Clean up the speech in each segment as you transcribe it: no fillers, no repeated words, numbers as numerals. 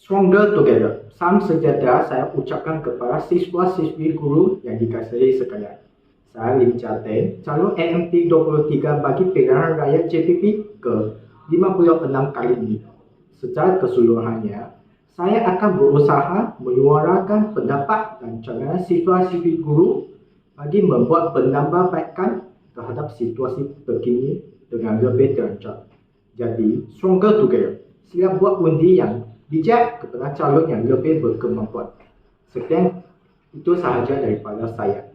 Stronger together. Salam sejahtera saya ucapkan kepada siswa-siswi guru yang dikasihi sekalian. Saya Lim Jaten, calon AMT 23 bagi pilihan raya JPP ke 56 kali ini. Secara keseluruhannya, saya akan berusaha menyuarakan pendapat dan cadangan siswa-siswi guru bagi membuat penambahbaikan terhadap situasi terkini dengan lebih terancam. Jadi, stronger together. Sila buat undi yang bijak kepada calon yang lebih berkemampuan. Sekian, itu sahaja daripada saya.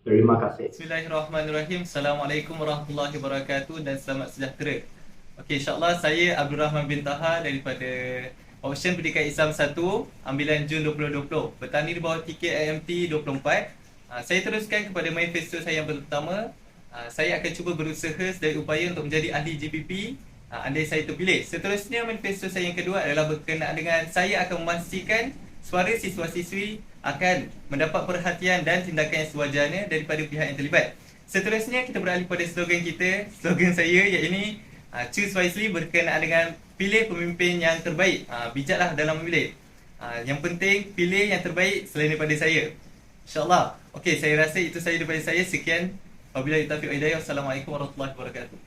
Terima kasih. Bismillahirrahmanirrahim. Assalamualaikum warahmatullahi wabarakatuh dan selamat sejahtera. Okey, insyaAllah saya Abdul Rahman bin Taha daripada Option Pendidikan Islam 1, ambilan Jun 2020. Bertanding di bawah tiket AMT 24. Saya teruskan kepada manifesto saya yang pertama. Saya akan cuba berusaha sedaya upaya untuk menjadi ahli JPP andai saya terpilih. Seterusnya, manifesto saya yang kedua adalah berkenaan dengan saya akan memastikan suara siswa-siswi akan mendapat perhatian dan tindakan yang sewajarnya daripada pihak yang terlibat. Seterusnya, kita beralih pada slogan kita. Slogan saya iaitu Choose wisely, berkenaan dengan pilih pemimpin yang terbaik. Bijaklah dalam memilih. Yang penting, pilih yang terbaik selain daripada saya. InsyaAllah. Okey, saya rasa itu sahaja daripada saya. Sekian. Wabillahi taufiq wal hidayah. Wassalamualaikum warahmatullahi wabarakatuh.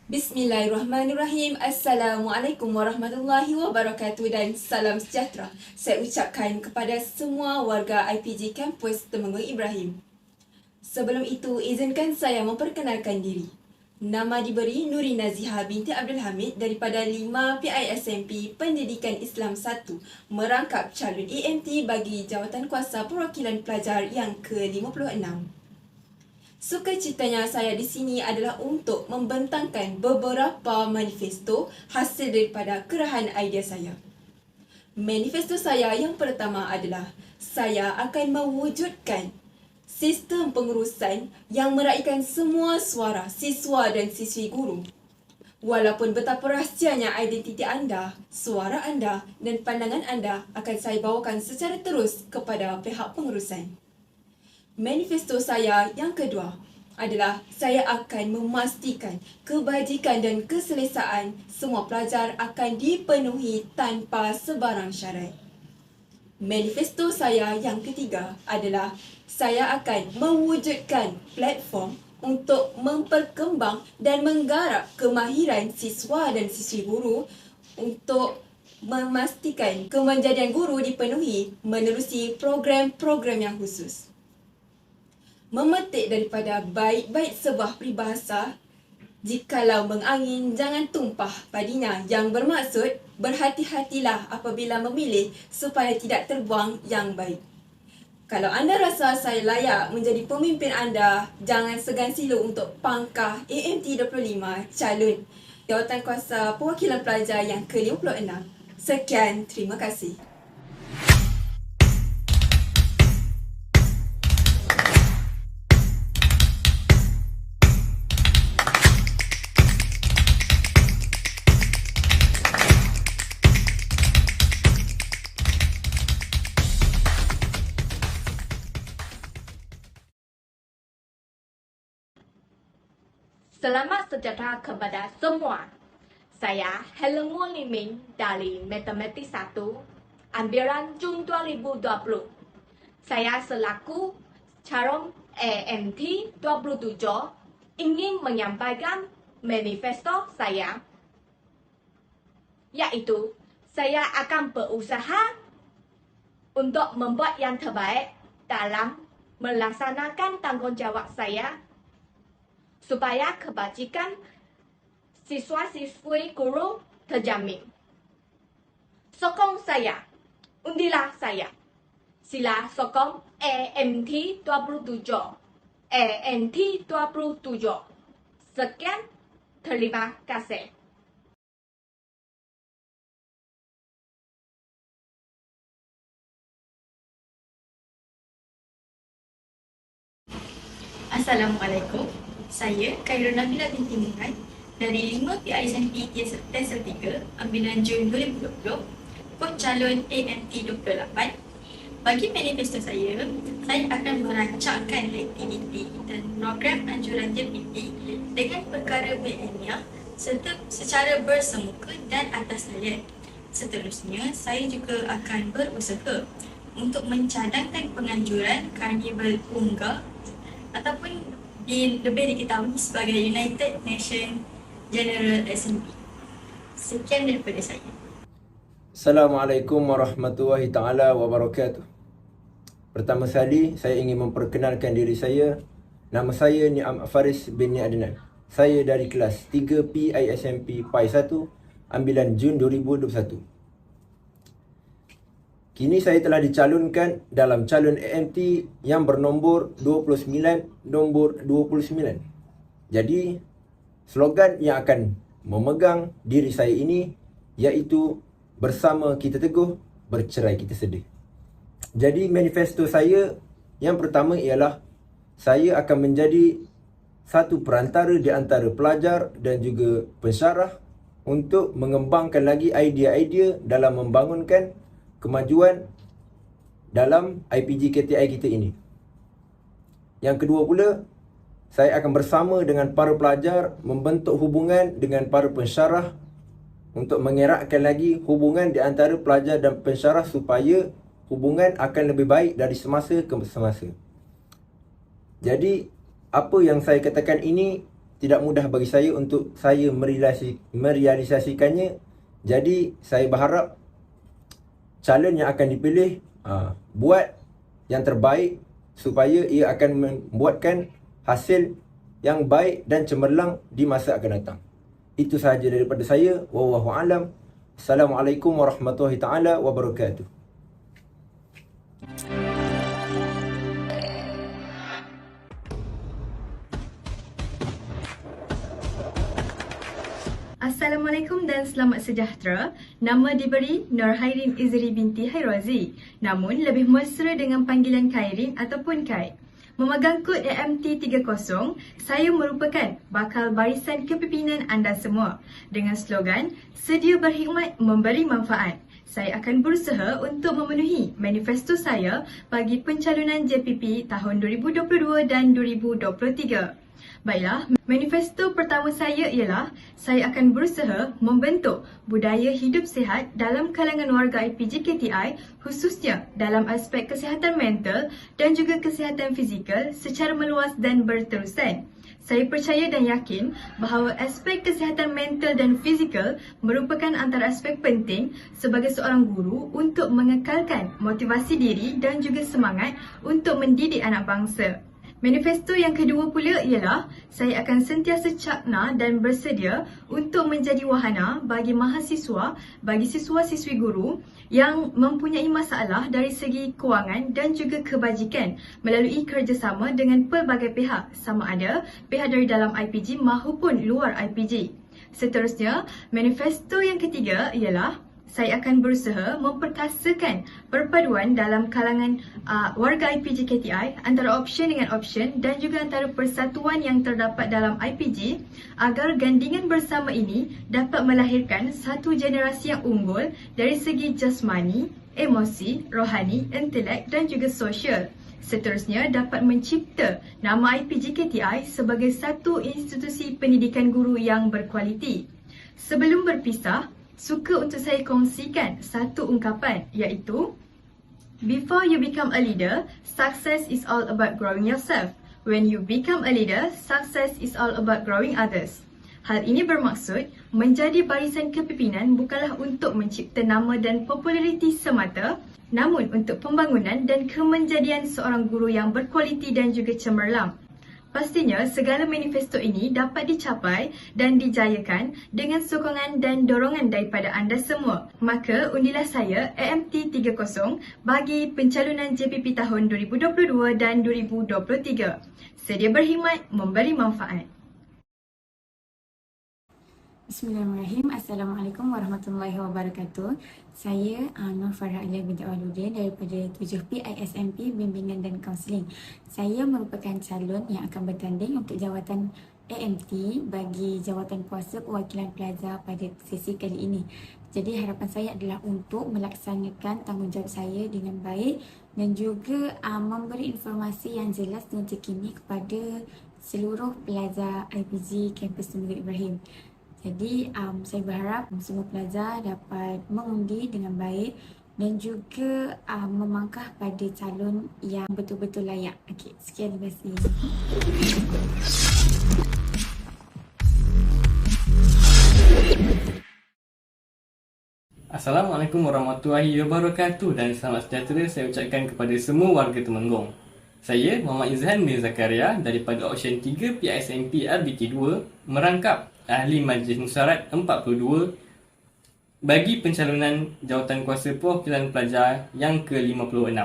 Bismillahirrahmanirrahim. Assalamualaikum warahmatullahi wabarakatuh dan salam sejahtera. Saya ucapkan kepada semua warga IPG Kampus Temenggung Ibrahim. Sebelum itu, izinkan saya memperkenalkan diri. Nama diberi Nuri Naziha binti Abdul Hamid daripada 5 PISMP Pendidikan Islam 1, merangkap calon AMT bagi Jawatankuasa Perwakilan Pelajar yang ke-56. Sukacitanya saya di sini adalah untuk membentangkan beberapa manifesto hasil daripada kerahan idea saya. Manifesto saya yang pertama adalah saya akan mewujudkan sistem pengurusan yang meraihkan semua suara siswa dan siswi guru. Walaupun betapa rahsianya identiti anda, suara anda dan pandangan anda akan saya bawakan secara terus kepada pihak pengurusan. Manifesto saya yang kedua adalah saya akan memastikan kebajikan dan keselesaan semua pelajar akan dipenuhi tanpa sebarang syarat. Manifesto saya yang ketiga adalah saya akan mewujudkan platform untuk memperkembang dan menggarap kemahiran siswa dan siswi guru untuk memastikan kemenjadian guru dipenuhi menerusi program-program yang khusus. Memetik daripada baik-baik sebuah peribahasa, jikalau mengangin jangan tumpah padinya, yang bermaksud berhati-hatilah apabila memilih supaya tidak terbuang yang baik. Kalau anda rasa saya layak menjadi pemimpin anda, jangan segan sila untuk pangkah AMT 25 calon Jawatankuasa Perwakilan Pelajar yang ke-56. Sekian, terima kasih. Selamat sejahtera kepada semua. Saya Helen Wong Liming dari Matematik 1, ambilan Jun 2020. Saya selaku calon AMT 27 ingin menyampaikan manifesto saya, yaitu saya akan berusaha untuk membuat yang terbaik dalam melaksanakan tanggungjawab saya supaya kebajikan siswa-siswi guru terjamin. Sokong saya, undilah saya. Sila sokong AMT 27. AMT 27. Sekian, terima kasih. Assalamualaikum. Saya Khairul Nabila binti Muhammad dari 5 PISMP Tes 3, ambilan Jun 2020, calon AMT 28. Bagi manifesto saya akan merancangkan aktiviti dan program anjuran JPP dengan perkara berilmiah serta secara bersemuka dan atas talian. Seterusnya, saya juga akan berusaha untuk mencadangkan penganjuran Karnival Unggal ataupun lebih diketahui sebagai United Nations General Assembly. Sekian daripada saya. Assalamualaikum warahmatullahi taala wabarakatuh. Pertama sekali, saya ingin memperkenalkan diri saya. Nama saya Ni'am Faris bin Adnan. Saya dari kelas 3 PISMP PAI 1, ambilan Jun 2021. Kini saya telah dicalonkan dalam calon AMT yang bernombor 29, nombor 29. Jadi, slogan yang akan memegang diri saya ini iaitu bersama kita teguh, bercerai kita sedih. Jadi manifesto saya yang pertama ialah saya akan menjadi satu perantara di antara pelajar dan juga pensyarah untuk mengembangkan lagi idea-idea dalam membangunkan kemajuan dalam IPG KTI kita ini. Yang kedua pula, saya akan bersama dengan para pelajar membentuk hubungan dengan para pensyarah untuk mengeratkan lagi hubungan di antara pelajar dan pensyarah supaya hubungan akan lebih baik dari semasa ke semasa. Jadi, apa yang saya katakan ini tidak mudah bagi saya untuk saya merealisasikannya. Jadi, saya berharap calon yang akan dipilih buat yang terbaik supaya ia akan membuatkan hasil yang baik dan cemerlang di masa akan datang. Itu sahaja daripada saya. Wallahu alam. Assalamualaikum warahmatullahi taala wabarakatuh. Assalamualaikum dan selamat sejahtera. Nama diberi Nurhairin Izri binti Hairazi, namun lebih mesra dengan panggilan Khairin ataupun Kai. Memegang kod AMT 30, saya merupakan bakal barisan kepimpinan anda semua dengan slogan sedia berkhidmat memberi manfaat. Saya akan berusaha untuk memenuhi manifesto saya bagi pencalonan JPP tahun 2022 dan 2023. Baiklah, manifesto pertama saya ialah saya akan berusaha membentuk budaya hidup sihat dalam kalangan warga IPG KTI, khususnya dalam aspek kesihatan mental dan juga kesihatan fizikal secara meluas dan berterusan. Saya percaya dan yakin bahawa aspek kesihatan mental dan fizikal merupakan antara aspek penting sebagai seorang guru untuk mengekalkan motivasi diri dan juga semangat untuk mendidik anak bangsa. Manifesto yang kedua pula ialah saya akan sentiasa cakna dan bersedia untuk menjadi wahana bagi mahasiswa, bagi siswa-siswi guru yang mempunyai masalah dari segi kewangan dan juga kebajikan melalui kerjasama dengan pelbagai pihak, sama ada pihak dari dalam IPG maupun luar IPG. Seterusnya, manifesto yang ketiga ialah saya akan berusaha memperkasakan perpaduan dalam kalangan warga IPG KTI antara option dengan option dan juga antara persatuan yang terdapat dalam IPG agar gandingan bersama ini dapat melahirkan satu generasi yang unggul dari segi jasmani, emosi, rohani, intelek dan juga sosial. Seterusnya dapat mencipta nama IPG KTI sebagai satu institusi pendidikan guru yang berkualiti. Sebelum berpisah, suka untuk saya kongsikan satu ungkapan iaitu before you become a leader, success is all about growing yourself. When you become a leader, success is all about growing others. Hal ini bermaksud menjadi barisan kepimpinan bukanlah untuk mencipta nama dan populariti semata, namun untuk pembangunan dan kemenjadian seorang guru yang berkualiti dan juga cemerlang. Pastinya segala manifesto ini dapat dicapai dan dijayakan dengan sokongan dan dorongan daripada anda semua. Maka undilah saya AMT 30 bagi pencalonan JPP tahun 2022 dan 2023. Sedia berkhidmat, memberi manfaat. Bismillahirrahmanirrahim. Assalamualaikum warahmatullahi wabarakatuh. Saya Nur Farah Alia binti Awaluddin daripada 7P ISMP Bimbingan dan Kaunseling. Saya merupakan calon yang akan bertanding untuk jawatan AMT bagi jawatan kuasa perwakilan Plaza pada sesi kali ini. Jadi harapan saya adalah untuk melaksanakan tanggungjawab saya dengan baik dan juga memberi informasi yang jelas dan terkini kepada seluruh Plaza IPG Kampus Temenggong Ibrahim. Jadi saya berharap semua pelajar dapat mengundi dengan baik dan juga memangkah pada calon yang betul-betul layak. Okey, sekian, terima kasih. Assalamualaikum warahmatullahi wabarakatuh dan selamat sejahtera saya ucapkan kepada semua warga Temenggong. Saya Muhammad Izhan bin Zakaria daripada Option 3 PISMP RBT 2 merangkap Ahli Majlis Musyawarat 42 bagi pencalonan Jawatan Kuasa Perwakilan Pelajar yang ke-56.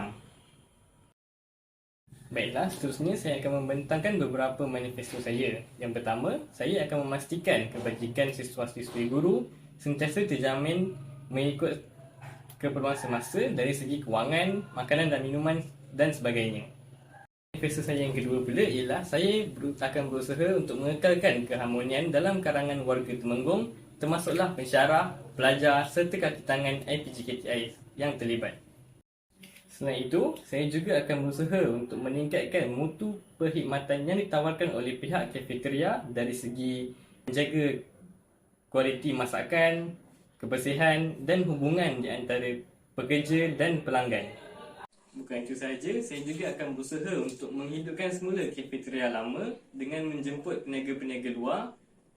Baiklah, seterusnya saya akan membentangkan beberapa manifesto saya. Yang pertama, saya akan memastikan kebajikan siswa-siswi guru sentiasa terjamin mengikut keperluan semasa dari segi kewangan, makanan dan minuman dan sebagainya. Manifesto saya yang kedua pula ialah saya akan berusaha untuk mengekalkan keharmonian dalam kalangan warga Temenggong, termasuklah pensyarah, pelajar serta kaki tangan IPG-KTI yang terlibat. Selain itu, saya juga akan berusaha untuk meningkatkan mutu perkhidmatan yang ditawarkan oleh pihak kafeteria dari segi menjaga kualiti masakan, kebersihan dan hubungan di antara pekerja dan pelanggan. Bukan itu sahaja, saya juga akan berusaha untuk menghidupkan semula kafeteria lama dengan menjemput peniaga-peniaga luar,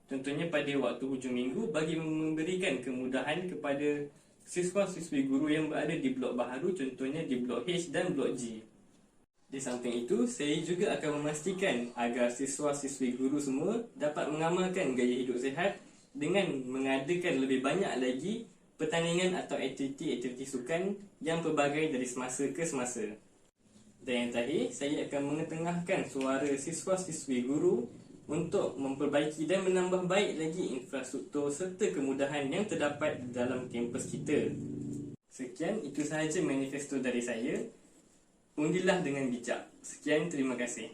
contohnya pada waktu hujung minggu bagi memberikan kemudahan kepada siswa-siswi guru yang berada di blok baharu, contohnya di blok H dan blok G. Di samping itu, saya juga akan memastikan agar siswa-siswi guru semua dapat mengamalkan gaya hidup sihat dengan mengadakan lebih banyak lagi pertandingan atau aktiviti-aktiviti sukan yang pelbagai dari semasa ke semasa. Dan yang terakhir, saya akan mengetengahkan suara siswa-siswi guru untuk memperbaiki dan menambah baik lagi infrastruktur serta kemudahan yang terdapat dalam kampus kita. Sekian, itu sahaja manifesto dari saya. Undilah dengan bijak. Sekian, terima kasih.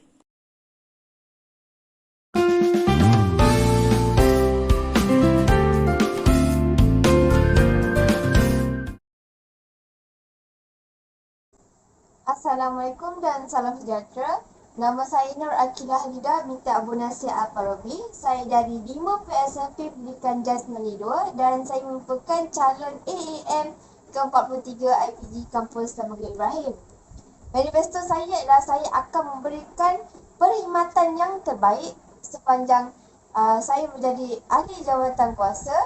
Assalamualaikum dan salam sejahtera. Nama saya Nur Akilah Halida binti Abu Nasir Al-Farabi. Saya dari 5 PSMP Pendidikan Jasmani 2 dan saya merupakan calon AAM ke-43 IPG Kampus Temenggong Ibrahim. Manifesto saya adalah saya akan memberikan perkhidmatan yang terbaik sepanjang saya menjadi ahli jawatan kuasa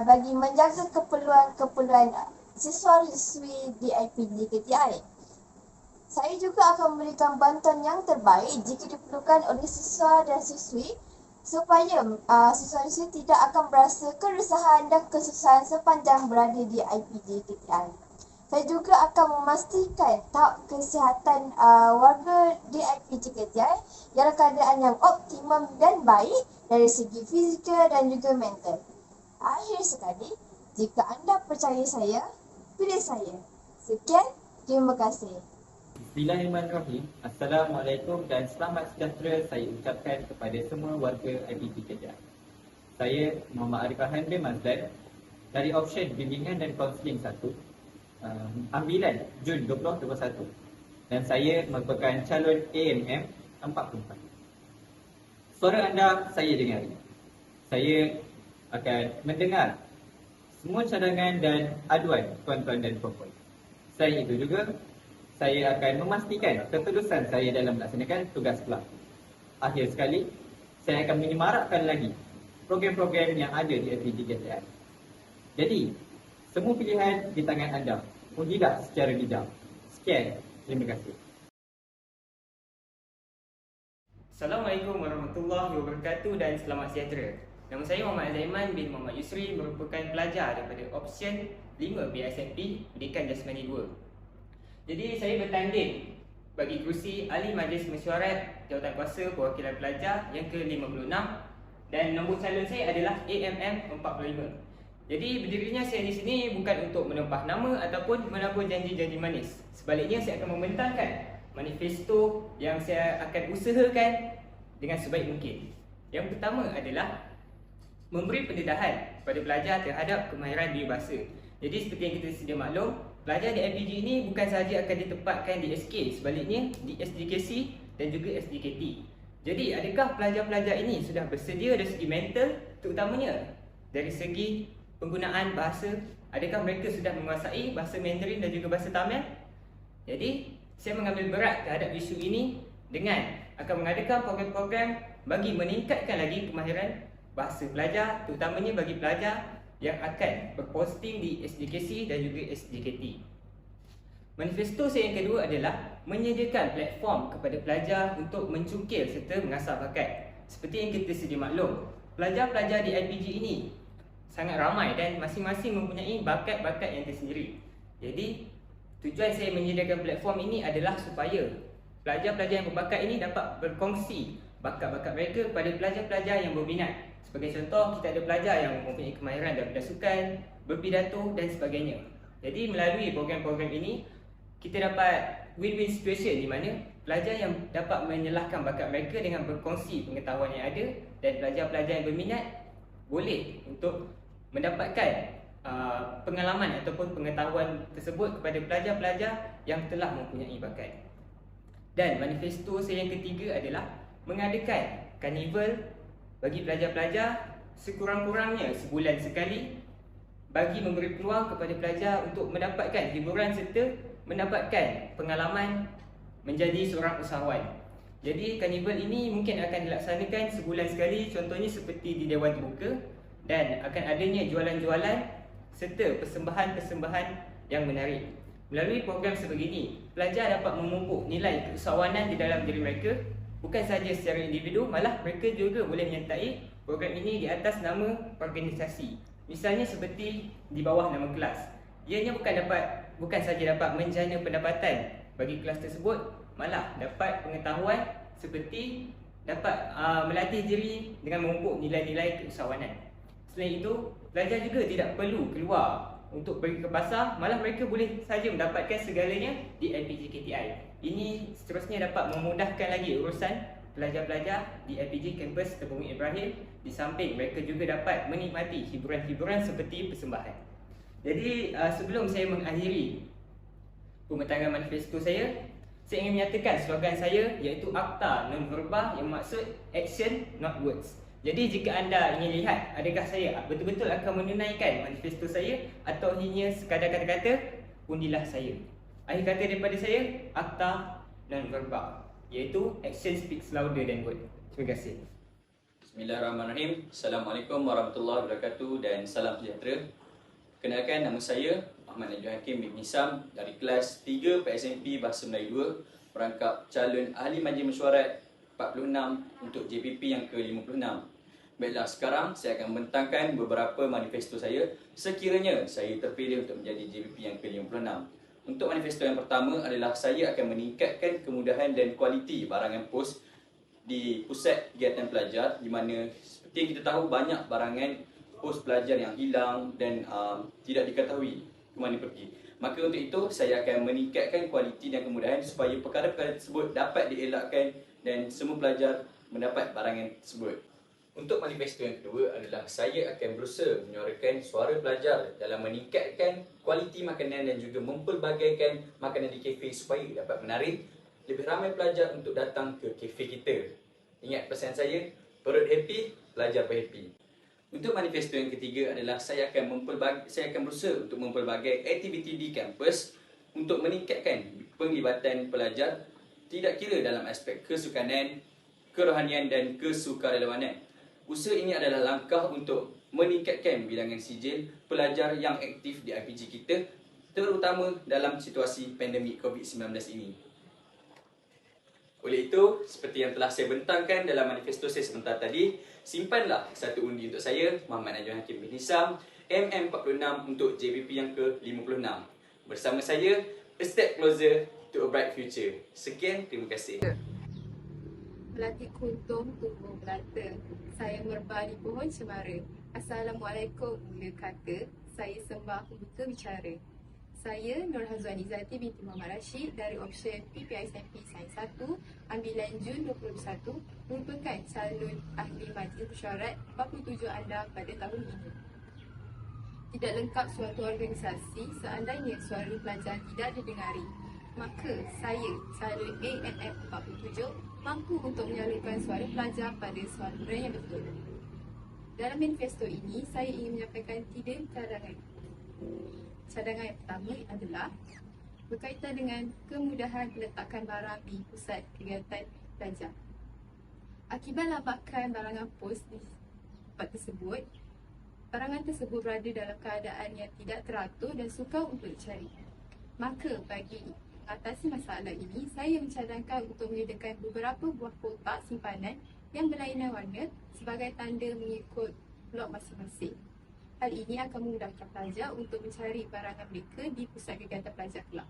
bagi menjaga keperluan siswa-siswi di IPG KTI. Saya juga akan memberikan bantuan yang terbaik jika diperlukan oleh siswa dan siswi supaya siswa-siswi tidak akan berasa keresahan dan kesusahan sepanjang berada di IPG KTI. Saya juga akan memastikan tahap kesihatan warga di IPG KTI dalam keadaan yang optimum dan baik dari segi fizikal dan juga mental. Akhir sekali, jika anda percaya saya, pilih saya. Sekian, terima kasih. Bismillahirrahmanirrahim. Assalamualaikum dan selamat sejahtera saya ucapkan kepada semua warga IPG KTI. Saya Muhammad Arifahan bin Mazlan dari Option Bimbingan dan Kaunseling 1, ambilan Jun 2021 dan saya merupakan calon AMM 44. Suara anda saya dengar. Saya akan mendengar semua cadangan dan aduan tuan-tuan dan puan-puan. Selain itu juga, saya akan memastikan ketulusan saya dalam melaksanakan tugas kelas. Akhir sekali, saya akan menyemarakkan lagi program-program yang ada di IPG KTI. Jadi, semua pilihan di tangan anda. Undilah secara bijak. Sekian, terima kasih. Assalamualaikum warahmatullahi wabarakatuh dan selamat sejahtera. Nama saya Muhammad Zaiman bin Muhammad Yusri, merupakan pelajar daripada Option 5 PSMP Pendidikan Jasmani 2. Jadi saya bertanding bagi kerusi Ahli Majlis Mesyuarat Jawatan Kuasa Perwakilan Pelajar yang ke-56 dan nombor calon saya adalah AMM 45. Jadi berdirinya saya di sini bukan untuk menempah nama ataupun menabur janji-janji manis. Sebaliknya saya akan membentangkan manifesto yang saya akan usahakan dengan sebaik mungkin. Yang pertama adalah memberi pendedahan kepada pelajar terhadap kemahiran diri bahasa. Jadi seperti yang kita sedia maklum, pelajar di IPG ini bukan sahaja akan ditempatkan di SK, sebaliknya di SDKC dan juga SDKT. Jadi adakah pelajar-pelajar ini sudah bersedia dari segi mental, terutamanya dari segi penggunaan bahasa, adakah mereka sudah menguasai bahasa Mandarin dan juga bahasa Tamil? Jadi, saya mengambil berat terhadap isu ini dengan akan mengadakan program-program bagi meningkatkan lagi kemahiran bahasa pelajar, terutamanya bagi pelajar yang akan berposting di SJKC dan juga SJKT. Manifesto saya yang kedua adalah menyediakan platform kepada pelajar untuk mencukil serta mengasah bakat. Seperti yang kita sedia maklum, pelajar-pelajar di IPG ini sangat ramai dan masing-masing mempunyai bakat-bakat yang tersendiri. Jadi, tujuan saya menyediakan platform ini adalah supaya pelajar-pelajar yang berbakat ini dapat berkongsi bakat-bakat mereka kepada pelajar-pelajar yang berminat. Sebagai contoh, kita ada pelajar yang mempunyai kemahiran dalam bidang sukan, berpidato dan sebagainya. Jadi, melalui program-program ini, kita dapat win-win situation di mana pelajar yang dapat menyelahkan bakat mereka dengan berkongsi pengetahuan yang ada, dan pelajar-pelajar yang berminat boleh untuk mendapatkan pengalaman ataupun pengetahuan tersebut kepada pelajar-pelajar yang telah mempunyai bakat. Dan manifesto saya yang ketiga adalah mengadakan karnival bagi pelajar-pelajar sekurang-kurangnya sebulan sekali, bagi memberi peluang kepada pelajar untuk mendapatkan hiburan serta mendapatkan pengalaman menjadi seorang usahawan. Jadi karnival ini mungkin akan dilaksanakan sebulan sekali, contohnya seperti di Dewan Terbuka, dan akan adanya jualan-jualan serta persembahan-persembahan yang menarik. Melalui program sebegini, pelajar dapat memupuk nilai keusahawanan di dalam diri mereka, bukan sahaja secara individu, malah mereka juga boleh menyertai program ini di atas nama organisasi. Misalnya seperti di bawah nama kelas. Ianya bukan saja dapat menjana pendapatan bagi kelas tersebut, malah dapat pengetahuan seperti dapat melatih diri dengan memupuk nilai-nilai keusahawanan. Selain itu, pelajar juga tidak perlu keluar untuk pergi ke pasar, malah mereka boleh saja mendapatkan segalanya di IPG KTI. Ini seterusnya dapat memudahkan lagi urusan pelajar-pelajar di IPG Kampus Tembung Ibrahim, di samping mereka juga dapat menikmati hiburan-hiburan seperti persembahan. Jadi, sebelum saya mengakhiri pembentangan manifesto saya ingin menyatakan slogan saya, iaitu akta non-verbal, yang maksud action not words. Jadi jika anda ingin lihat adakah saya betul-betul akan menunaikan manifesto saya atau hanya sekadar kata-kata, undilah saya. Akhir kata daripada saya, akta non-verbal, iaitu action speaks louder than word. Terima kasih. Bismillahirrahmanirrahim. Assalamualaikum warahmatullahi wabarakatuh dan salam sejahtera. Kenalkan, nama saya Ahmad Najwa Hakim bin Hisam dari kelas 3 PSMP Bahasa Melayu 2, merangkap calon ahli majlis mesyuarat 46 untuk JPP yang ke-56. Baiklah, sekarang saya akan membentangkan beberapa manifesto saya sekiranya saya terpilih untuk menjadi JPP yang ke-56. Untuk manifesto yang pertama adalah saya akan meningkatkan kemudahan dan kualiti barangan pos di pusat kegiatan pelajar, di mana seperti yang kita tahu banyak barangan pos pelajar yang hilang dan tidak diketahui ke mana pergi. Maka untuk itu saya akan meningkatkan kualiti dan kemudahan supaya perkara-perkara tersebut dapat dielakkan dan semua pelajar mendapat barangan tersebut. Untuk manifesto yang kedua adalah saya akan berusaha menyuarakan suara pelajar dalam meningkatkan kualiti makanan dan juga mempelbagaikan makanan di kafe supaya dapat menarik lebih ramai pelajar untuk datang ke kafe kita. Ingat pesan saya, perut happy, pelajar pun happy. Untuk manifesto yang ketiga adalah saya akan berusaha untuk mempelbagai aktiviti di kampus untuk meningkatkan penglibatan pelajar, tidak kira dalam aspek kesukanan, kerohanian dan kesukarelawanan. Usaha ini adalah langkah untuk meningkatkan bilangan sijil pelajar yang aktif di IPG kita, terutama dalam situasi pandemik COVID-19 ini. Oleh itu, seperti yang telah saya bentangkan dalam manifesto saya sebentar tadi, simpanlah satu undi untuk saya, Muhammad Najwa Hakim bin Hisam, MM46 untuk JPP yang ke-56. Bersama saya, a step closer to a bright future. Sekian, terima kasih. Melati kuntum tumbuh belanta, saya merbah di pohon cemara. Assalamualaikum mula kata, saya sembah pembuka bicara. Saya Nur Hazwan Izzati binti Muhammad Rashid dari option PPISMP Sains 1, ambilan Jun 2021, merupakan calon ahli majlis mesyuarat 47 anda pada tahun ini. Tidak lengkap suatu organisasi seandainya suara pelajar tidak didengari. Maka saya, calon AMF 47, mampu untuk menyalurkan suara pelajar pada suara yang betul. Dalam manifesto ini, saya ingin menyampaikan 3 cadangan. Cadangan yang pertama adalah berkaitan dengan kemudahan peletakan barang di pusat kegiatan pelajar. Akibat lambakan barangan pos di tempat tersebut, barangan tersebut berada dalam keadaan yang tidak teratur dan sukar untuk dicari. Maka bagi mengatasi masalah ini, saya mencadangkan untuk menyediakan beberapa buah kotak simpanan yang berlainan warna sebagai tanda mengikut blok masing-masing. Hal ini akan memudahkan pelajar untuk mencari barangan mereka di pusat kegiatan pelajar kelak.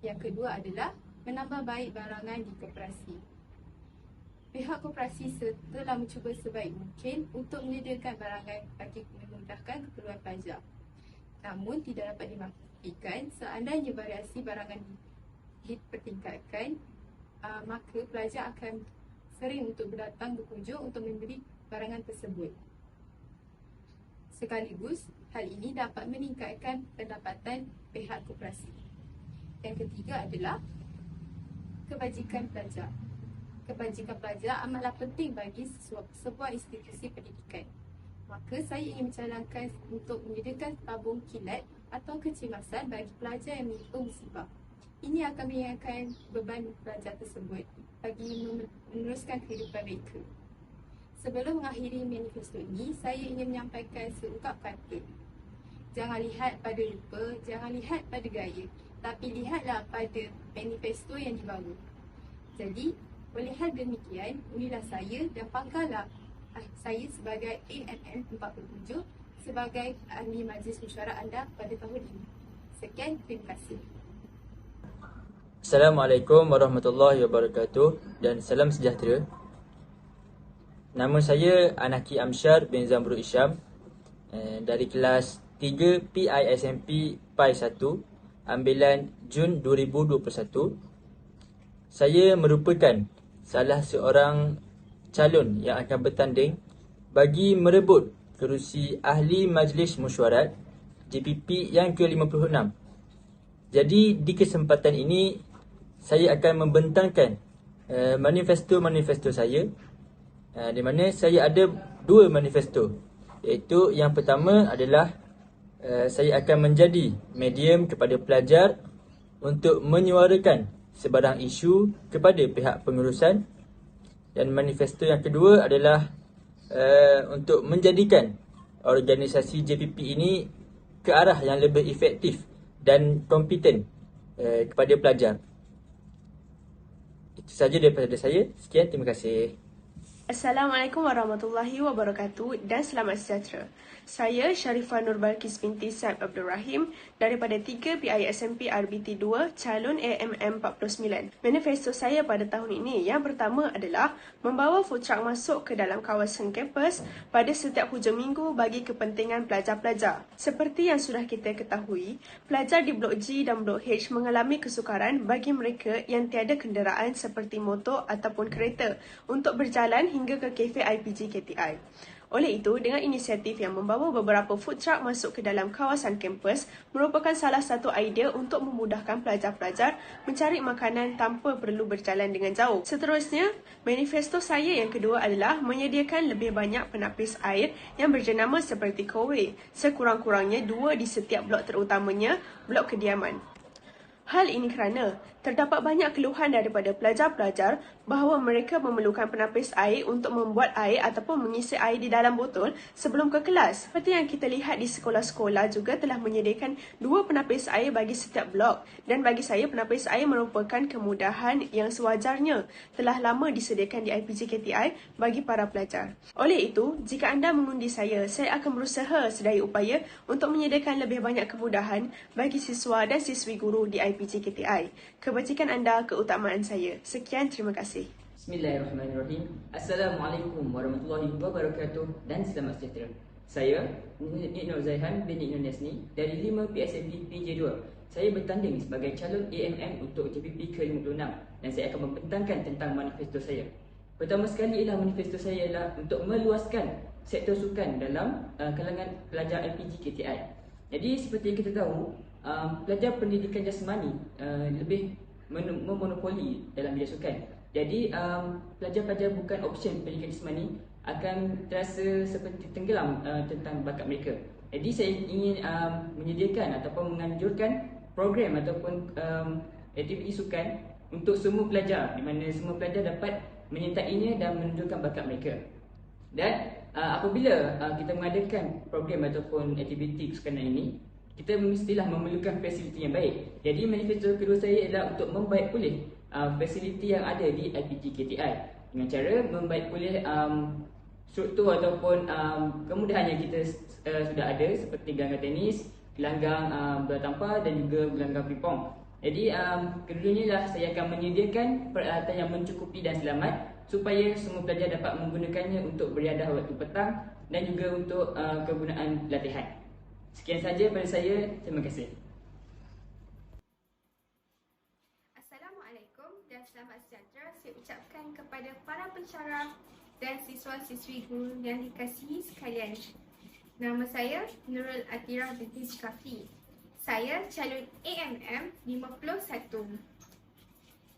Yang kedua adalah menambah baik barangan di koperasi. Pihak koperasi telah mencuba sebaik mungkin untuk menyediakan barangan bagi memudahkan keperluan pelajar. Namun tidak dapat dimastikan seandainya variasi barangan dipertingkatkan, maka pelajar akan sering untuk berdatang berkunjung untuk membeli barangan tersebut. Sekaligus, hal ini dapat meningkatkan pendapatan pihak koperasi. Yang ketiga adalah kebajikan pelajar. Kebajikan pelajar amatlah penting bagi sebuah institusi pendidikan. Maka saya ingin mencadangkan untuk menyediakan tabung kilat atau kecemasan bagi pelajar yang menimpa musibah. Ini akan meringankan beban pelajar tersebut bagi meneruskan kehidupan mereka. Sebelum mengakhiri manifesto ini, saya ingin menyampaikan seungkap kata. Jangan lihat pada rupa, jangan lihat pada gaya, tapi lihatlah pada manifesto yang dibawa. Jadi, oleh hal demikian, unilah saya dan panggillah saya sebagai AMM 47 sebagai ahli majlis mesyuarat anda pada tahun ini. Sekian, terima kasih. Assalamualaikum warahmatullahi wabarakatuh dan salam sejahtera. Nama saya Anaki Amsyar bin Zamrul Isyam dari kelas 3 PISMP PAI 1 ambilan Jun 2021. Saya merupakan salah seorang calon yang akan bertanding bagi merebut kerusi Ahli Majlis Mesyuarat JPP yang ke-56. Jadi di kesempatan ini saya akan membentangkan manifesto-manifesto saya, di mana saya ada 2 manifesto, iaitu yang pertama adalah saya akan menjadi medium kepada pelajar untuk menyuarakan sebarang isu kepada pihak pengurusan, dan manifesto yang kedua adalah untuk menjadikan organisasi JPP ini ke arah yang lebih efektif dan kompeten kepada pelajar. Itu saja daripada saya. Sekian, terima kasih. Assalamualaikum warahmatullahi wabarakatuh dan selamat sejahtera. Saya Sharifah Nur Balkis binti Saib Abdul Rahim daripada 3 PISMP RBT 2 calon AMM 49. Manifesto saya pada tahun ini yang pertama adalah membawa food truck masuk ke dalam kawasan kampus pada setiap hujung minggu bagi kepentingan pelajar-pelajar. Seperti yang sudah kita ketahui, pelajar di Blok G dan Blok H mengalami kesukaran bagi mereka yang tiada kenderaan seperti motor ataupun kereta untuk berjalan hingga ke kafe IPG KTI. Oleh itu, dengan inisiatif yang membawa beberapa food truck masuk ke dalam kawasan kampus merupakan salah satu idea untuk memudahkan pelajar-pelajar mencari makanan tanpa perlu berjalan dengan jauh. Seterusnya, manifesto saya yang kedua adalah menyediakan lebih banyak penapis air yang berjenama seperti kowe, sekurang-kurangnya 2 di setiap blok, terutamanya blok kediaman. Hal ini kerana terdapat banyak keluhan daripada pelajar-pelajar bahawa mereka memerlukan penapis air untuk membuat air ataupun mengisi air di dalam botol sebelum ke kelas. Seperti yang kita lihat di sekolah-sekolah juga telah menyediakan 2 penapis air bagi setiap blok, dan bagi saya penapis air merupakan kemudahan yang sewajarnya telah lama disediakan di IPG KTI bagi para pelajar. Oleh itu, jika anda mengundi saya akan berusaha sedaya upaya untuk menyediakan lebih banyak kemudahan bagi siswa dan siswi guru di IPG KTI. Kebajikan anda keutamaan saya. Sekian, terima kasih. Bismillahirrahmanirrahim. Assalamualaikum warahmatullahi wabarakatuh dan selamat sejahtera. Saya Nik Nur Zaihan bin Nik Nur Nesni dari 5 PSMP PJ2. Saya bertanding sebagai calon AMM untuk JPP ke-56 dan saya akan membentangkan tentang manifesto saya. Pertama sekali ialah manifesto saya ialah untuk meluaskan sektor sukan dalam kalangan pelajar LPG KTI. Jadi seperti yang kita tahu, pelajar pendidikan jasmani lebih memonopoli dalam bidang sukan. Jadi pelajar-pelajar bukan option pendidikan jasmani akan terasa seperti tenggelam tentang bakat mereka. Jadi saya ingin menyediakan ataupun menganjurkan program ataupun aktiviti sukan untuk semua pelajar, di mana semua pelajar dapat menyertainya dan menunjukkan bakat mereka. Dan apabila kita mengadakan program ataupun aktiviti sukanan ini, kita mestilah memerlukan fasiliti yang baik. Jadi manifesto kedua saya adalah untuk membaik pulih fasiliti yang ada di IPG KTI dengan cara membaik pulih struktur ataupun kemudahan yang kita sudah ada seperti gelanggang tenis, gelanggang bola tampar dan juga gelanggang pingpong. Jadi keduanya lah saya akan menyediakan peralatan yang mencukupi dan selamat supaya semua pelajar dapat menggunakannya untuk beriadah waktu petang dan juga untuk kegunaan latihan. Sekian saja pada saya. Terima kasih. Assalamualaikum dan selamat sejahtera saya ucapkan kepada para pensyarah dan siswa-siswi guru yang dikasihi sekalian. Nama saya Nurul Atira binti Syikafi. Saya calon AMM 51.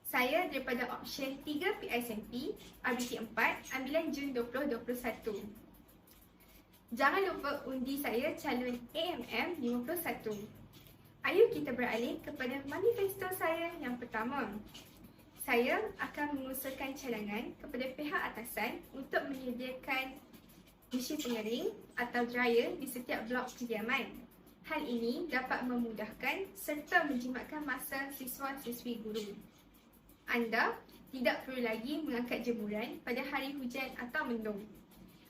Saya daripada option 3 PISMP RBT 4 ambilan Jun 2021. Jangan lupa undi saya calon AMM 51. Ayo kita beralih kepada manifesto saya yang pertama. Saya akan mengusulkan cadangan kepada pihak atasan untuk menyediakan mesin pengering atau dryer di setiap blok kediaman. Hal ini dapat memudahkan serta menjimatkan masa siswa-siswi guru. Anda tidak perlu lagi mengangkat jemuran pada hari hujan atau mendung.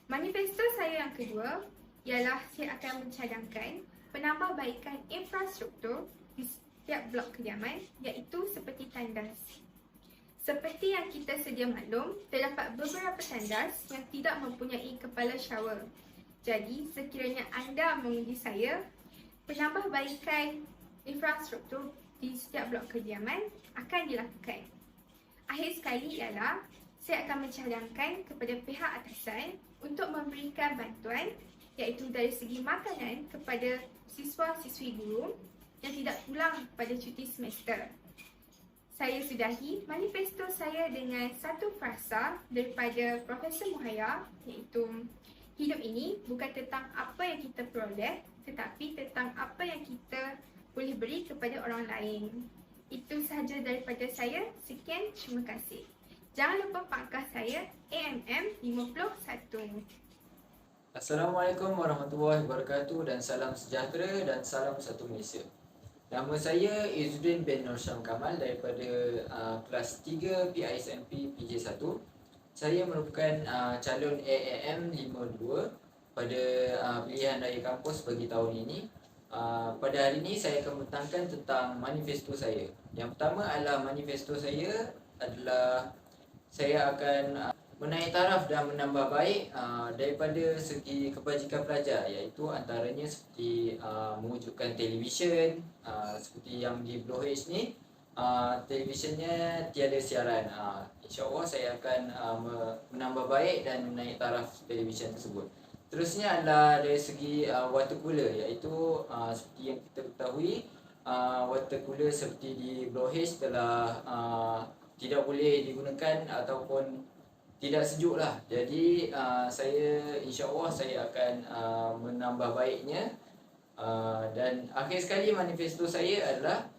Manifesto saya yang kedua ialah saya akan mencadangkan penambahbaikan infrastruktur di setiap blok kediaman iaitu seperti tandas. Seperti yang kita sedia maklum, terdapat beberapa tandas yang tidak mempunyai kepala shower. Jadi, sekiranya anda mengundi saya, penambahbaikan infrastruktur di setiap blok kediaman akan dilakukan. Akhir sekali ialah saya akan mencadangkan kepada pihak atasan untuk memberikan bantuan iaitu dari segi makanan kepada siswa-siswi guru yang tidak pulang pada cuti semester. Saya sudahi manifesto saya dengan satu frasa daripada Profesor Muhaya iaitu hidup ini bukan tentang apa yang kita peroleh tetapi tentang apa yang kita boleh beri kepada orang lain. Itu sahaja daripada saya. Sekian, terima kasih. Jangan lupa pangkah saya AMM 51. Assalamualaikum warahmatullahi wabarakatuh dan salam sejahtera dan salam satu Malaysia. Nama saya Izzuddin bin Nur Syam Kamal daripada kelas 3 PISMP PJ1. Saya merupakan calon AAM 52 pada pilihan raya kampus bagi tahun ini. Pada hari ini saya akan membentangkan tentang manifesto saya. Yang pertama adalah manifesto saya adalah saya akan menaik taraf dan menambah baik daripada segi kebajikan pelajar, iaitu antaranya seperti mewujudkan televisyen seperti yang di Blue H ni, televisyennya tiada siaran. InsyaAllah saya akan menambah baik dan menaik taraf televisyen tersebut. Terusnya adalah dari segi water cooler, iaitu seperti yang kita ketahui, water cooler seperti di Blue H telah tidak boleh digunakan ataupun tidak sejuk lah. Jadi saya insyaAllah saya akan menambah baiknya. Dan akhir sekali manifesto saya adalah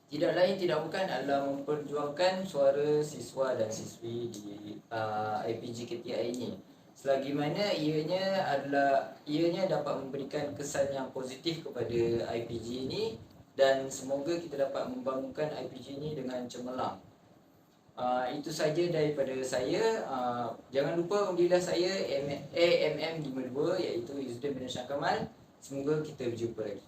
tidak lain tidak bukan adalah memperjuangkan suara siswa dan siswi di IPG KTI ini. Selagi mana ianya dapat memberikan kesan yang positif kepada IPG ini dan semoga kita dapat membangunkan IPG ini dengan cemerlang. Itu saja daripada saya. Jangan lupa undilah saya AMM 52 iaitu Izzuddin bin Syam Kamal. Semoga kita berjumpa lagi.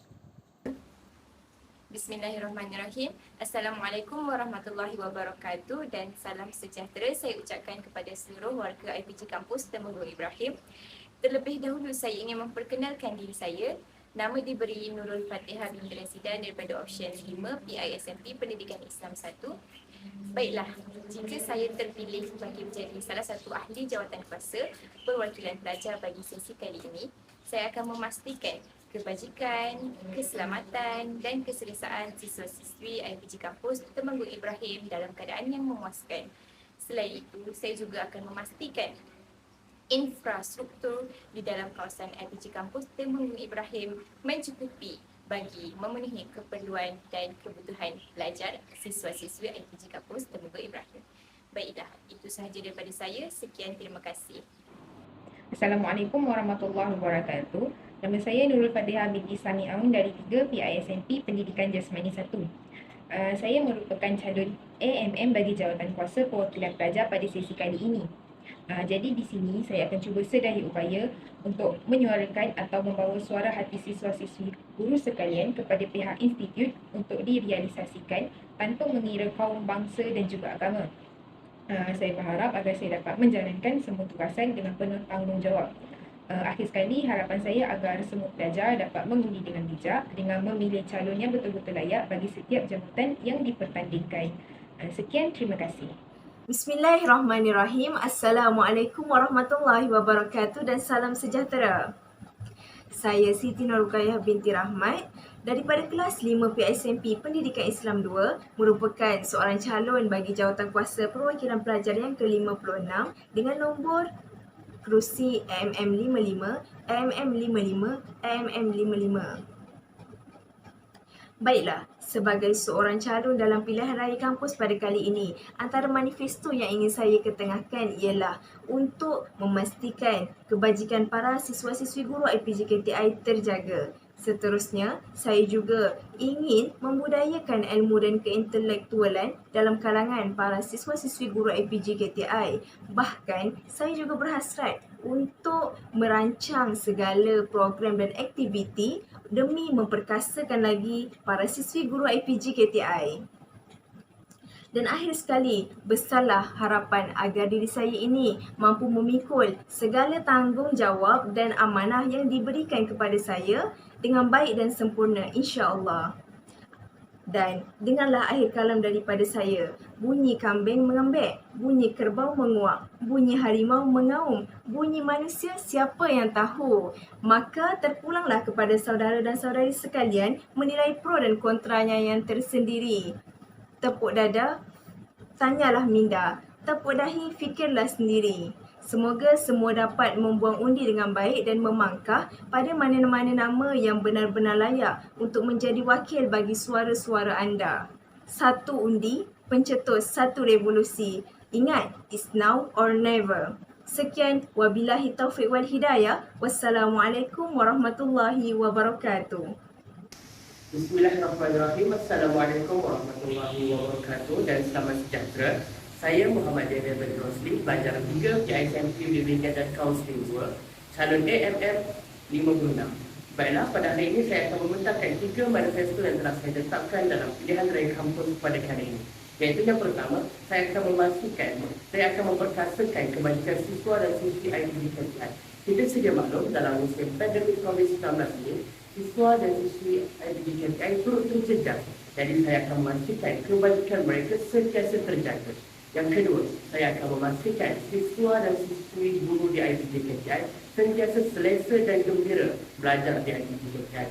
Bismillahirrahmanirrahim. Assalamualaikum warahmatullahi wabarakatuh dan salam sejahtera saya ucapkan kepada seluruh warga IPG Kampus Temenggong Ibrahim. Terlebih dahulu saya ingin memperkenalkan diri saya. Nama diberi Nurul Fatihah binti Rasidah daripada option 5 PISMP Pendidikan Islam 1. Baiklah, jika saya terpilih bagi menjadi salah satu ahli jawatan kuasa perwakilan pelajar bagi sesi kali ini, saya akan memastikan kebajikan, keselamatan dan keselesaan siswa-siswi IPG Kampus Temenggong Ibrahim dalam keadaan yang memuaskan. Selain itu, saya juga akan memastikan infrastruktur di dalam kawasan IPG Kampus Temenggung Ibrahim mencukupi bagi memenuhi keperluan dan kebutuhan belajar siswa-siswa IPG Kampus Temenggung Ibrahim. Baiklah, itu sahaja daripada saya. Sekian, terima kasih. Assalamualaikum warahmatullahi wabarakatuh. Nama saya Nurul Fadhihah binti Sami Aun dari 3 PISMP Pendidikan Jasmani 1. Saya merupakan calon AMM bagi jawatan kuasa perwakilan pelajar pada sesi kali ini. Jadi di sini saya akan cuba sedaya upaya untuk menyuarakan atau membawa suara hati siswa-siswi guru sekalian kepada pihak institut untuk direalisasikan tanpa mengira kaum, bangsa dan juga agama. Saya berharap agar saya dapat menjalankan semua tugasan dengan penuh tanggungjawab. Akhir sekali, harapan saya agar semua pelajar dapat mengundi dengan bijak dengan memilih calon yang betul-betul layak bagi setiap jabatan yang dipertandingkan. Sekian, terima kasih. Bismillahirrahmanirrahim. Assalamualaikum warahmatullahi wabarakatuh dan salam sejahtera. Saya Siti Nurukayah binti Rahmat daripada kelas 5 PISMP Pendidikan Islam 2 merupakan seorang calon bagi jawatan kuasa perwakilan pelajar yang ke-56 dengan nombor kerusi AMM 55, AMM 55, AMM 55. Baiklah, sebagai seorang calon dalam pilihan raya kampus pada kali ini, antara manifesto yang ingin saya ketengahkan ialah untuk memastikan kebajikan para siswa-siswi guru IPG KTI terjaga. Seterusnya, saya juga ingin membudayakan ilmu dan keintelektualan dalam kalangan para siswa-siswi guru IPG KTI. Bahkan, saya juga berhasrat untuk merancang segala program dan aktiviti demi memperkasakan lagi para siswi guru IPG KTI. Dan akhir sekali, besarlah harapan agar diri saya ini mampu memikul segala tanggungjawab dan amanah yang diberikan kepada saya dengan baik dan sempurna, insya-Allah. Dan dengarlah akhir kalam daripada saya. Bunyi kambing mengembek, bunyi kerbau menguak, bunyi harimau mengaum, bunyi manusia siapa yang tahu. Maka terpulanglah kepada saudara dan saudari sekalian menilai pro dan kontranya yang tersendiri. Tepuk dada, tanyalah minda. Tepuk dahi, fikirlah sendiri. Semoga semua dapat membuang undi dengan baik dan memangkah pada mana-mana nama yang benar-benar layak untuk menjadi wakil bagi suara-suara anda. Satu undi, pencetus satu revolusi. Ingat, it's now or never. Sekian, wabillahi taufiq wal hidayah. Wassalamualaikum warahmatullahi wabarakatuh. Bismillahirrahmanirrahim. Assalamualaikum warahmatullahi wabarakatuh dan selamat sejahtera. Saya Muhammad Dewi bin Rosli, pelajar 3 PISMP Bimbingan dan Kaunseling 2, calon AMM 56. Baiklah, pada hari ini saya akan membentangkan 3 manifesto yang telah saya tetapkan dalam pilihan raya kampus pada kali ini. Iaitu yang pertama, saya akan memastikan, saya akan memperkasakan kebajikan siswa dan siswi IPG KTI. Kita sedia maklum dalam musim pandemik COVID-19 ini, siswa dan siswi IPG KTI turut terjejas. Jadi saya akan memastikan kebajikan mereka sentiasa terjaga. Yang kedua, saya akan memastikan siswa dan siswi guru di IPG KTI sentiasa selesa dan gembira belajar di IPG KTI.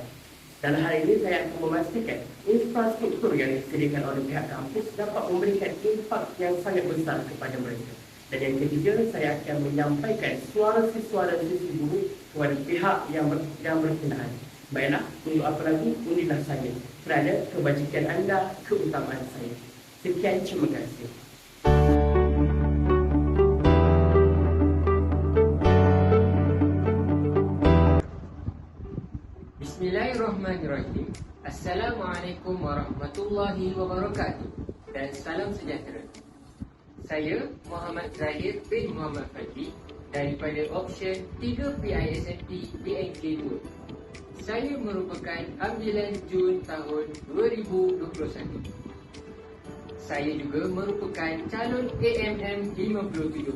Dan hari ini saya akan memastikan infrastruktur yang disediakan oleh pihak kampus dapat memberikan impak yang sangat besar kepada mereka. Dan yang ketiga, saya akan menyampaikan suara siswa dan siswi guru kepada pihak yang berkenaan. Baiklah, untuk apa lagi, undilah saya. Kerana kebajikan anda, keutamaan saya. Sekian, terima kasih. Bismillahirrahmanirrahim. Assalamualaikum warahmatullahi wabarakatuh dan salam sejahtera. Saya Muhammad Zahir bin Muhammad Fadli daripada option 3 PISMP BNK 2. Saya merupakan ambilan Jun tahun 2021. Saya juga merupakan calon AMM 57.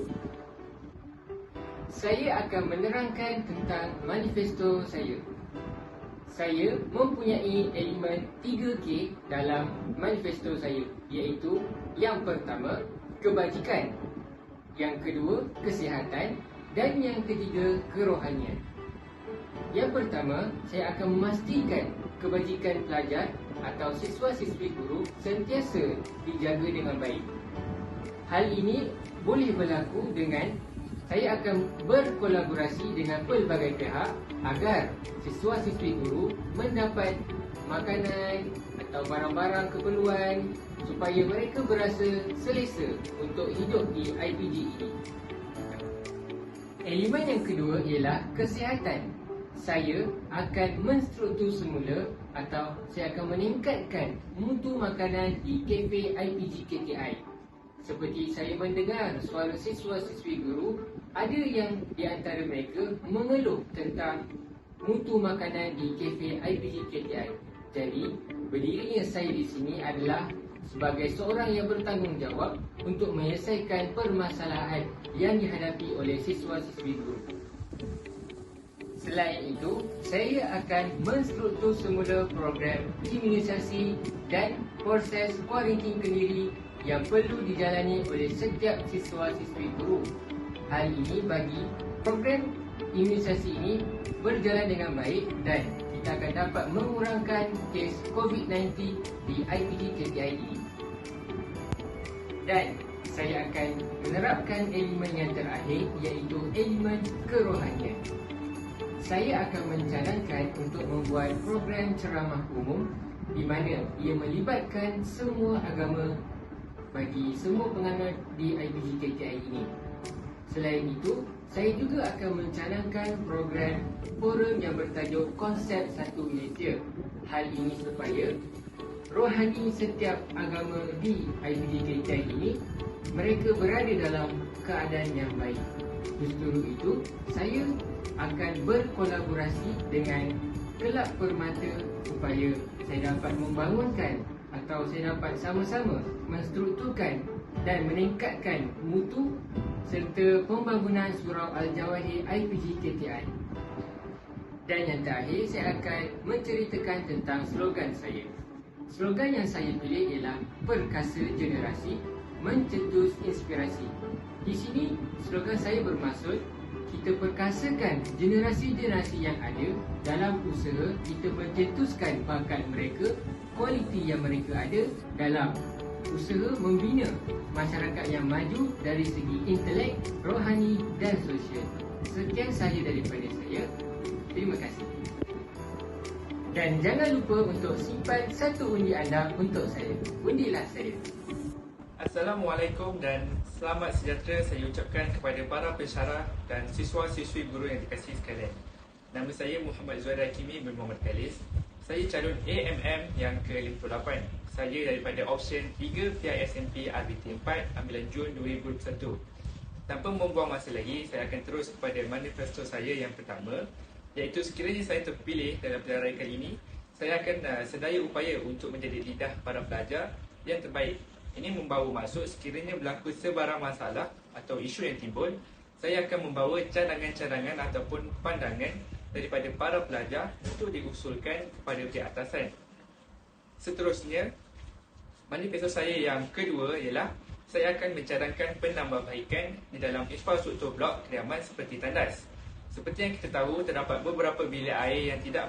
Saya akan menerangkan tentang manifesto saya. Saya mempunyai elemen 3K dalam manifesto saya, iaitu yang pertama, kebajikan, yang kedua, kesihatan dan yang ketiga, kerohanian. Yang pertama, saya akan memastikan kebajikan pelajar atau siswa-siswi guru sentiasa dijaga dengan baik. Hal ini boleh berlaku dengan saya akan berkolaborasi dengan pelbagai pihak agar siswa-siswi guru mendapat makanan atau barang-barang keperluan supaya mereka berasa selesa untuk hidup di IPG ini. Elemen yang kedua ialah kesihatan. Saya akan menstruktur semula atau saya akan meningkatkan mutu makanan di kafe IPG KTI. Seperti saya mendengar suara siswa-siswi guru, ada yang di antara mereka mengeluh tentang mutu makanan di kafe IPG KTI. Jadi, berdirinya saya di sini adalah sebagai seorang yang bertanggungjawab untuk menyelesaikan permasalahan yang dihadapi oleh siswa-siswi guru. Selain itu, saya akan menstruktur semula program imunisasi dan proses kuarantin kendiri yang perlu dijalani oleh setiap siswa-siswi guru. Hal ini bagi program imunisasi ini berjalan dengan baik dan kita akan dapat mengurangkan kes COVID-19 di IPG KTI ini. Dan saya akan menerapkan elemen yang terakhir iaitu elemen kerohanian. Saya akan mencadangkan untuk membuat program ceramah umum di mana ia melibatkan semua agama bagi semua penganut di IPG KTI ini. Selain itu, saya juga akan mencadangkan program forum yang bertajuk Konsep Satu Malaysia. Hal ini supaya rohani setiap agama di IPG KTI ini mereka berada dalam keadaan yang baik. Justru itu, saya akan berkolaborasi dengan Kelab Permata supaya saya dapat membangunkan atau saya dapat sama-sama menstrukturkan dan meningkatkan mutu serta pembangunan Surau Al-Jawahir IPG KTI. Dan yang terakhir, saya akan menceritakan tentang slogan saya. Slogan yang saya pilih ialah Perkasa Generasi, Mencetus Inspirasi. Di sini, slogan saya bermaksud kita perkasakan generasi-generasi yang ada dalam usaha kita mencetuskan bakat mereka, kualiti yang mereka ada dalam usaha membina masyarakat yang maju dari segi intelek, rohani dan sosial. Sekian sahaja daripada saya. Terima kasih. Dan jangan lupa untuk simpan satu undi anda untuk saya. Undilah saya. Assalamualaikum dan selamat sejahtera saya ucapkan kepada para pensyarah dan siswa-siswi guru yang dikasihi sekalian. Nama saya Muhammad Zuhair Hakimi bin Muhammad Khalis. Saya calon AMM yang ke-58. Saya daripada option 3 PISMP RBT 4 ambilan Jun 2021. Tanpa membuang masa lagi, saya akan terus kepada manifesto saya yang pertama, iaitu sekiranya saya terpilih dalam pilihan raya kali ini, saya akan sedaya upaya untuk menjadi lidah para pelajar yang terbaik. Ini membawa maksud sekiranya berlaku sebarang masalah atau isu yang timbul, saya akan membawa cadangan-cadangan ataupun pandangan daripada para pelajar untuk diusulkan kepada pihak atasan. Seterusnya, manifesto saya yang kedua ialah saya akan mencadangkan penambahbaikan di dalam infrastruktur blok kediaman seperti tandas. Seperti yang kita tahu, terdapat beberapa bilik air yang tidak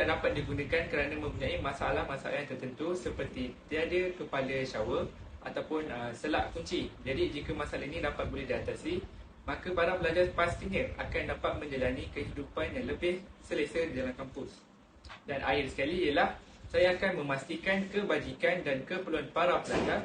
dapat digunakan kerana mempunyai masalah-masalah yang tertentu seperti tiada kepala shower ataupun selak kunci. Jadi jika masalah ini dapat boleh diatasi, maka para pelajar pastinya akan dapat menjalani kehidupan yang lebih selesa di dalam kampus. Dan akhir sekali ialah saya akan memastikan kebajikan dan keperluan para pelajar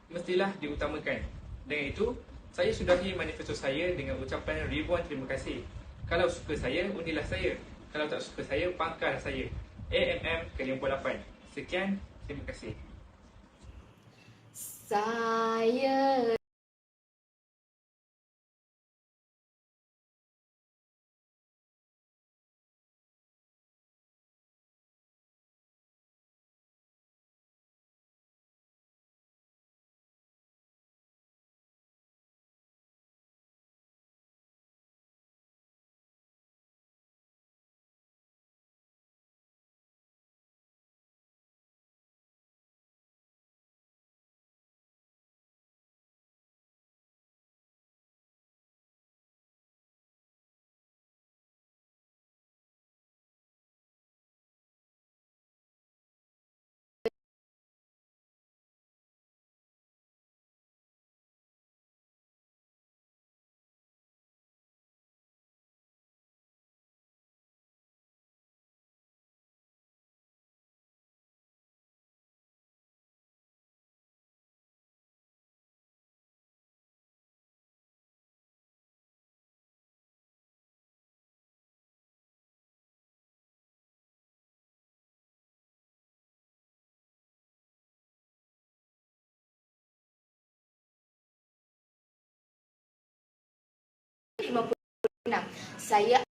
mestilah diutamakan. Dengan itu, saya sudahi manifesto saya dengan ucapan ribuan terima kasih. Kalau suka saya, undilah saya. Kalau tak suka saya, pangkal saya. AMM ke-58. Sekian, terima kasih. Saya Saya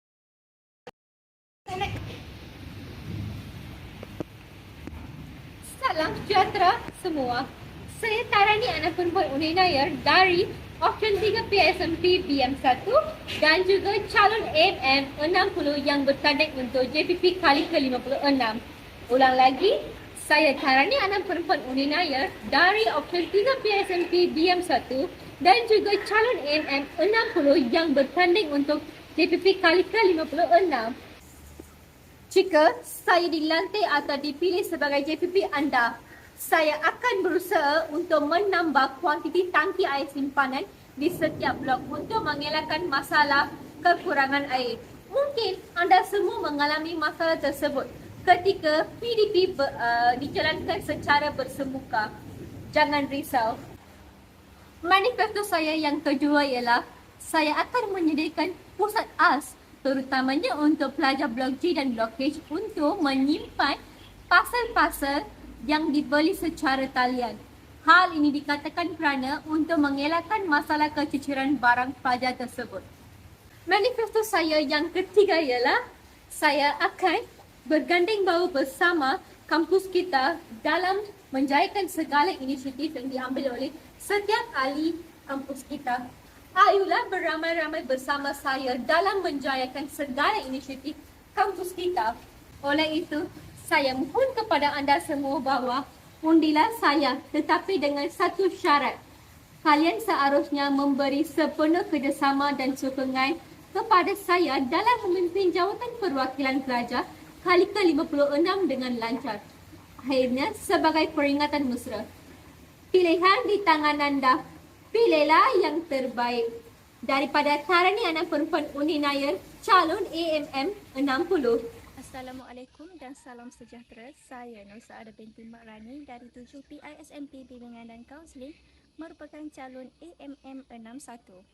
Salam sejahtera semua. Saya Tarani anak perempuan Unainayar dari Option 3 PSMP BM1 dan juga calon AMM 60 yang bertanding untuk JPP kali ke-56. Ulang lagi, saya Tarani anak perempuan Unainayar dari Option 3 PSMP BM1 dan juga calon AMM 60 yang bertanding untuk JPP kali ke-56. Jika saya dilantik atau dipilih sebagai JPP anda, saya akan berusaha untuk menambah kuantiti tangki air simpanan di setiap blok untuk mengelakkan masalah kekurangan air. Mungkin anda semua mengalami masalah tersebut ketika PDP dijalankan secara bersemuka. Jangan risau. Manifesto saya yang kedua ialah saya akan menyediakan pusat AS terutamanya untuk pelajar Blok G dan Blok H untuk menyimpan pasal-pasal yang dibeli secara talian. Hal ini dikatakan kerana untuk mengelakkan masalah keciciran barang pelajar tersebut. Manifesto saya yang ketiga ialah saya akan berganding bahu bersama kampus kita dalam menjayakan segala inisiatif yang diambil oleh setiap ahli kampus kita. Ayolah beramai-ramai bersama saya dalam menjayakan segala inisiatif kampus kita. Oleh itu, saya mohon kepada anda semua bahawa undilah saya tetapi dengan satu syarat. Kalian seharusnya memberi sepenuh kerjasama dan sokongan kepada saya dalam memimpin jawatan perwakilan pelajar kali ke-56 dengan lancar. Akhirnya, sebagai peringatan mesra, pilihan di tangan anda. Pilihlah yang terbaik. Daripada Tarani anak perempuan Unainayar, calon AMM 60. Assalamualaikum dan salam sejahtera. Saya Nur Saada binti Mak Rani dari 7 PISMP Bimbingan dan Kaunseling merupakan calon AMM 61.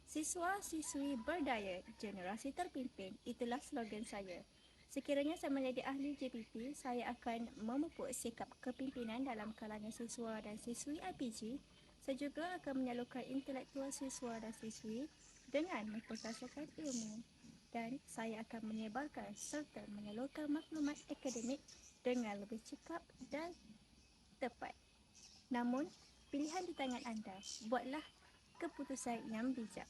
Siswa-siswi berdaya, generasi terpimpin, itulah slogan saya. Sekiranya saya menjadi ahli JPP, saya akan memupuk sikap kepimpinan dalam kalangan siswa dan siswi IPG. Saya juga akan menyalurkan intelektual siswa dan siswi dengan memperkasakan ilmu. Dan saya akan menyebarkan serta menyalurkan maklumat akademik dengan lebih cepat dan tepat. Namun, pilihan di tangan anda. Buatlah keputusan yang bijak.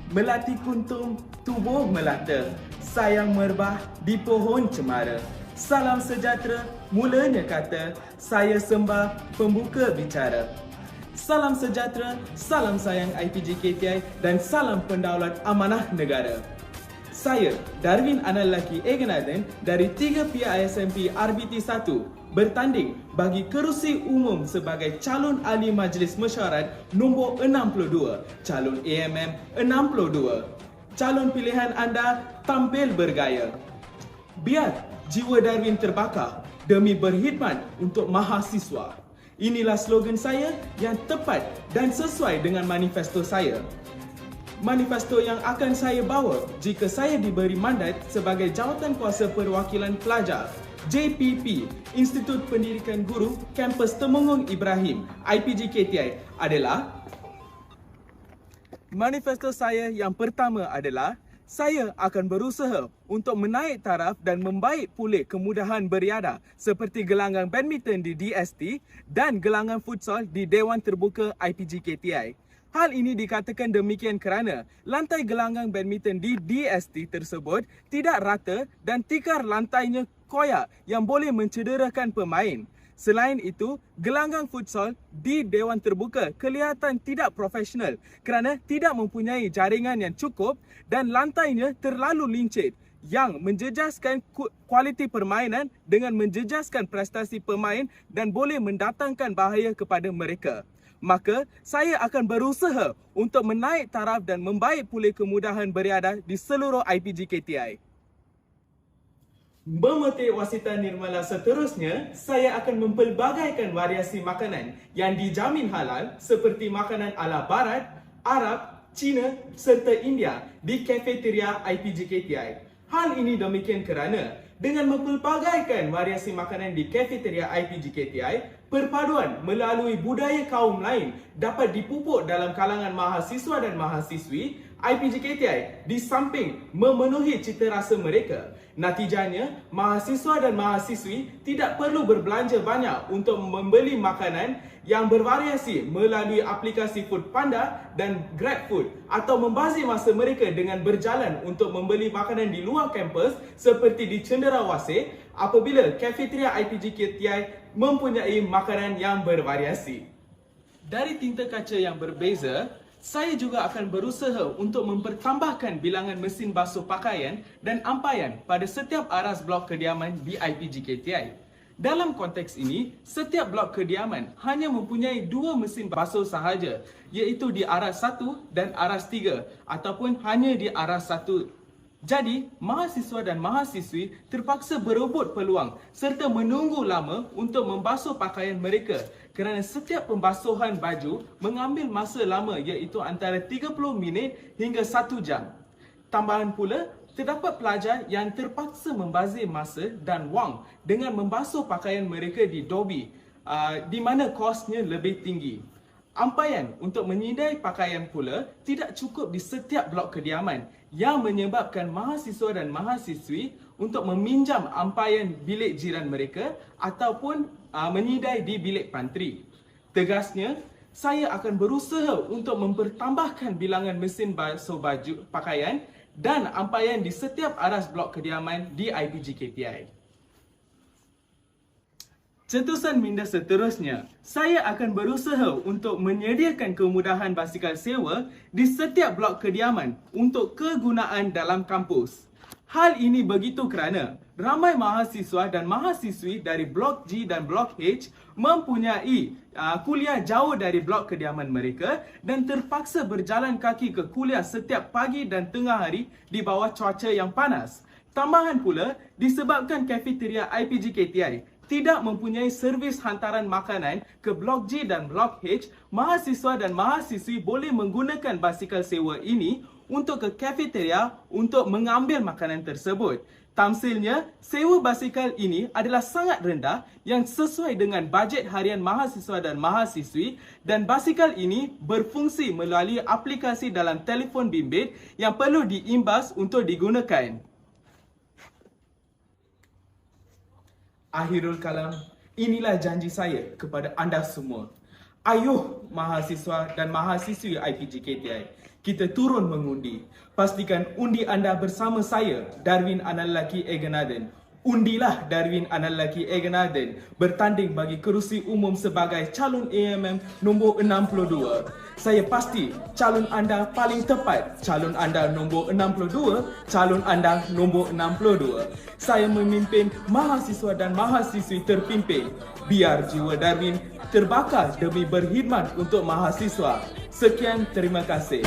Melati kuntum, tubuh melata. Sayang merbah di pohon cemara. Salam sejahtera, mulanya kata. Saya sembah pembuka bicara. Salam sejahtera, salam sayang IPG KTI dan salam pendaulat amanah negara. Saya, Darwin anak lelaki Egenathan dari 3 PISMP RBT 1 bertanding bagi kerusi umum sebagai calon ahli majlis mesyuarat nombor 62, calon AMM 62. Calon pilihan anda tampil bergaya. Biar jiwa Darwin terbakar demi berkhidmat untuk mahasiswa. Inilah slogan saya yang tepat dan sesuai dengan manifesto saya. Manifesto yang akan saya bawa jika saya diberi mandat sebagai Jawatankuasa Perwakilan Pelajar JPP, Institut Pendidikan Guru Kampus Temenggung Ibrahim, IPG KTI adalah manifesto saya yang pertama adalah saya akan berusaha untuk menaik taraf dan membaik pulih kemudahan beriadah seperti gelanggang badminton di DST dan gelanggang futsal di Dewan Terbuka IPG KTI. Hal ini dikatakan demikian kerana lantai gelanggang badminton di DST tersebut tidak rata dan tikar lantainya koyak yang boleh mencederakan pemain. Selain itu, gelanggang futsal di Dewan Terbuka kelihatan tidak profesional kerana tidak mempunyai jaringan yang cukup dan lantainya terlalu lincit yang menjejaskan kualiti permainan dengan menjejaskan prestasi pemain dan boleh mendatangkan bahaya kepada mereka. Maka, saya akan berusaha untuk menaik taraf dan membaik pulih kemudahan beriadah di seluruh IPG KTI. Memetik wasitan Nirmala seterusnya, saya akan mempelbagaikan variasi makanan yang dijamin halal seperti makanan ala Barat, Arab, Cina serta India di kafeteria IPGKTI. Hal ini demikian kerana dengan mempelbagaikan variasi makanan di kafeteria IPGKTI, perpaduan melalui budaya kaum lain dapat dipupuk dalam kalangan mahasiswa dan mahasiswi IPGKTI di samping memenuhi cita rasa mereka. Natijanya, mahasiswa dan mahasiswi tidak perlu berbelanja banyak untuk membeli makanan yang bervariasi melalui aplikasi Foodpanda dan GrabFood atau membazir masa mereka dengan berjalan untuk membeli makanan di luar kampus seperti di Cenderawasih apabila kafeteria IPGKTI mempunyai makanan yang bervariasi. Dari tinta kaca yang berbeza, saya juga akan berusaha untuk mempertambahkan bilangan mesin basuh pakaian dan ampaian pada setiap aras blok kediaman di IPGKTI. Dalam konteks ini, setiap blok kediaman hanya mempunyai 2 mesin basuh sahaja, iaitu di aras 1 dan aras 3 ataupun hanya di aras 1. Jadi, mahasiswa dan mahasiswi terpaksa berebut peluang serta menunggu lama untuk membasuh pakaian mereka kerana setiap pembasuhan baju mengambil masa lama iaitu antara 30 minit hingga 1 jam. Tambahan pula, terdapat pelajar yang terpaksa membazir masa dan wang dengan membasuh pakaian mereka di Dobi di mana kosnya lebih tinggi. Ampaian untuk menyidai pakaian pula tidak cukup di setiap blok kediaman yang menyebabkan mahasiswa dan mahasiswi untuk meminjam ampaian bilik jiran mereka ataupun menyidai di bilik pantry. Tegasnya, saya akan berusaha untuk mempertambahkan bilangan mesin basuh baju pakaian dan ampaian di setiap aras blok kediaman di IPGKTI. Cetusan minda seterusnya, saya akan berusaha untuk menyediakan kemudahan basikal sewa di setiap blok kediaman untuk kegunaan dalam kampus. Hal ini begitu kerana ramai mahasiswa dan mahasiswi dari blok G dan blok H mempunyai kuliah jauh dari blok kediaman mereka dan terpaksa berjalan kaki ke kuliah setiap pagi dan tengah hari di bawah cuaca yang panas. Tambahan pula, disebabkan kafeteria IPGKTI tidak mempunyai servis hantaran makanan ke blok G dan blok H, mahasiswa dan mahasiswi boleh menggunakan basikal sewa ini untuk ke kafeteria untuk mengambil makanan tersebut. Tamsilnya, sewa basikal ini adalah sangat rendah yang sesuai dengan bajet harian mahasiswa dan mahasiswi dan basikal ini berfungsi melalui aplikasi dalam telefon bimbit yang perlu diimbas untuk digunakan. Akhirul kalam, inilah janji saya kepada anda semua. Ayuh mahasiswa dan mahasiswi IPGKTI, kita turun mengundi. Pastikan undi anda bersama saya, Darwin Analaki Egenarden. Undilah Darwin Analaki Egenarden bertanding bagi kerusi umum sebagai calon AMM nombor 62. Saya pasti calon anda paling tepat. Calon anda nombor 62, calon anda nombor 62. Saya memimpin mahasiswa dan mahasiswi terpimpin. Biar jiwa Darwin terbakar demi berkhidmat untuk mahasiswa. Sekian, terima kasih.